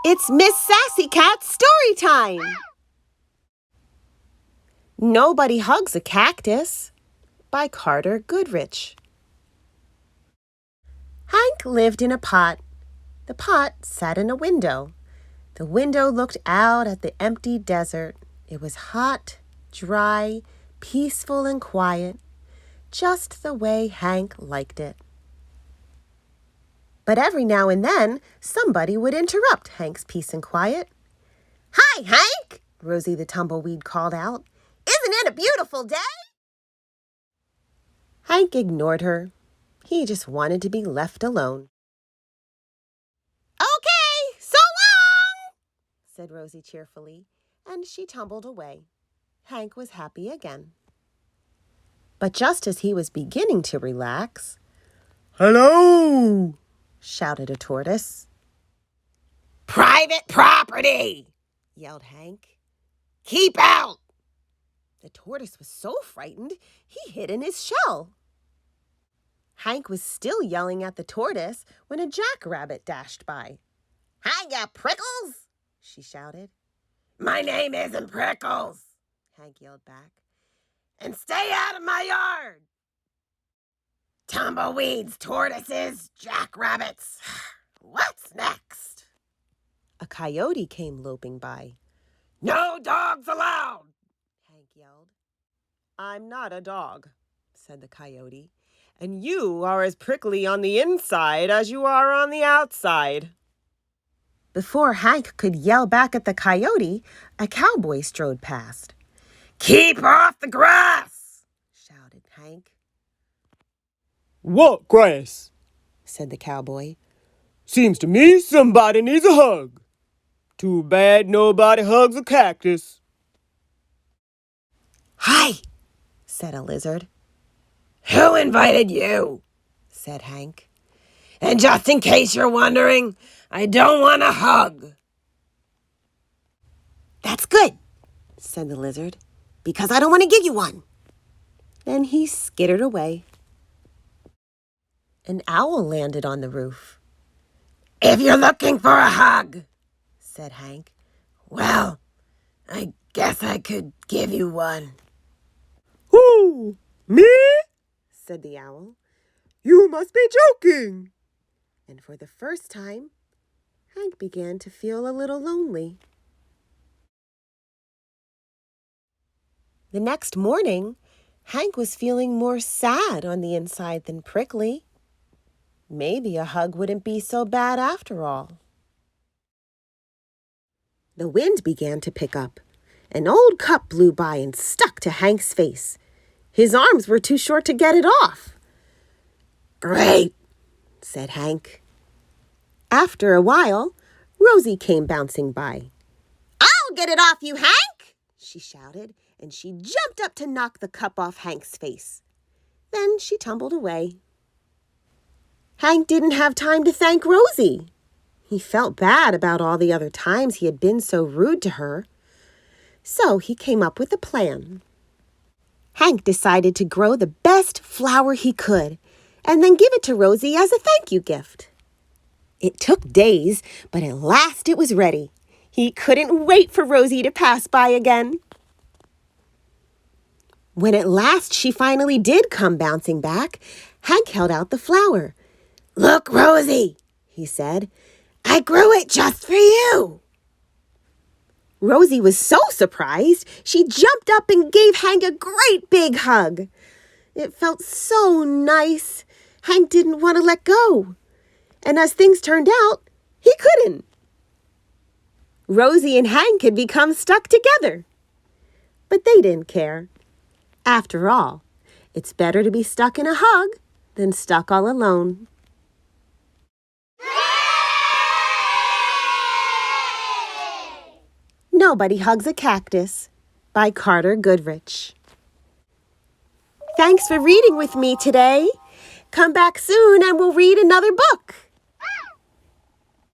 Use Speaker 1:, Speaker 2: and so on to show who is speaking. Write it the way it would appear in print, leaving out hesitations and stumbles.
Speaker 1: It's Miss Sassycat's story time! Nobody Hugs a Cactus by Carter Goodrich. Hank lived in a pot. The pot sat in a window. The window looked out at the empty desert. It was hot, dry, peaceful and quiet, just the way Hank liked it. But every now and then, somebody would interrupt Hank's peace and quiet. "Hi, Hank!" Rosie the tumbleweed called out. "Isn't it a beautiful day?" Hank ignored her. He just wanted to be left alone. "Okay, so long," said Rosie cheerfully, and she tumbled away. Hank was happy again. But just as he was beginning to relax, "Hello!" shouted a tortoise. "Private property!" yelled Hank. "Keep out!" The tortoise was so frightened, he hid in his shell. Hank was still yelling at the tortoise when a jackrabbit dashed by. "Hiya, Prickles!" she shouted. "My name isn't Prickles," Hank yelled back. "And stay out of my yard!" "Tumbleweeds, tortoises, jackrabbits. What's next?" A coyote came loping by. "No dogs allowed!" Hank yelled. "I'm not a dog," said the coyote, "and you are as prickly on the inside as you are on the outside." Before Hank could yell back at the coyote, a cowboy strode past. "Keep off the grass!" shouted Hank.
Speaker 2: "What grass?"
Speaker 1: said the cowboy.
Speaker 2: "Seems to me somebody needs a hug. Too bad nobody hugs a cactus."
Speaker 1: "Hi," said a lizard.
Speaker 3: "Who invited you?"
Speaker 1: said Hank.
Speaker 3: "And just in case you're wondering, I don't want a hug."
Speaker 1: "That's good," said the lizard, "because I don't want to give you one." Then he skittered away. An owl landed on the roof.
Speaker 3: "If you're looking for a hug,"
Speaker 1: said Hank,
Speaker 3: "well, I guess I could give you one."
Speaker 2: "Who? Me?"
Speaker 1: said the owl.
Speaker 2: "You must be joking."
Speaker 1: And for the first time, Hank began to feel a little lonely. The next morning, Hank was feeling more sad on the inside than prickly. Maybe a hug wouldn't be so bad after all. The wind began to pick up. An old cup blew by and stuck to Hank's face. His arms were too short to get it off.
Speaker 3: "Great,"
Speaker 1: said Hank. After a while, Rosie came bouncing by. "I'll get it off you, Hank!" she shouted, and she jumped up to knock the cup off Hank's face. Then she tumbled away. Hank didn't have time to thank Rosie. He felt bad about all the other times he had been so rude to her. So he came up with a plan. Hank decided to grow the best flower he could and then give it to Rosie as a thank you gift. It took days, but at last it was ready. He couldn't wait for Rosie to pass by again. When at last she finally did come bouncing back, Hank held out the flower.
Speaker 3: "Look, Rosie," he said, "I grew it just for you."
Speaker 1: Rosie was so surprised, she jumped up and gave Hank a great big hug. It felt so nice. Hank didn't want to let go. And as things turned out, he couldn't. Rosie and Hank had become stuck together. But they didn't care. After all, it's better to be stuck in a hug than stuck all alone. Nobody Hugs a Cactus by Carter Goodrich. Thanks for reading with me today. Come back soon and we'll read another book.